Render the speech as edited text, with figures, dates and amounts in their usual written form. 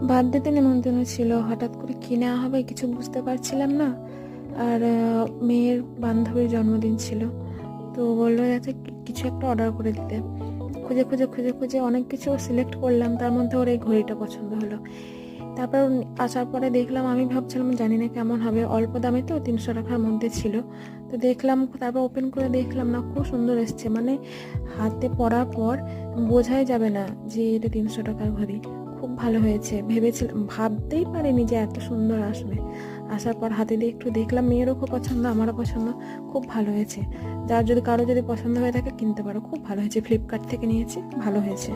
বার্থডেতে নেমন্তন্ন ছিল, হঠাৎ করে কি নেওয়া হবে কিছু বুঝতে পারছিলাম না। আর মেয়ের বান্ধবীর জন্মদিন ছিল, তো বললো যাতে কিছু একটা অর্ডার করে দিতে। খুঁজে খুঁজে খুঁজে খুঁজে অনেক কিছু সিলেক্ট করলাম, তার মধ্যে ওর এই ঘড়িটা পছন্দ হলো। তারপর আসার পরে দেখলাম, আমি ভাবছিলাম জানি না কেমন হবে, অল্প দামে তো 300 টাকার মধ্যে ছিল। তো দেখলাম, তারপর ওপেন করে দেখলাম না, খুব সুন্দর এসছে, মানে হাতে পরার পর বোঝাই যাবে না যে এটা 300 টাকার ঘড়ি। খুব ভালো হয়েছে, ভেবেছিলাম, ভাবতেই পারিনি যে এত সুন্দর আসবে। আসার পর হাতে দিয়ে একটু দেখলাম, মেয়েরও খুব পছন্দ, আমারও পছন্দ, খুব ভালো হয়েছে। কারো যদি পছন্দ হয়ে থাকে কিনতে পারো, খুব ভালো হয়েছে, ফ্লিপকার্ট থেকে নিয়েছি, ভালো হয়েছে।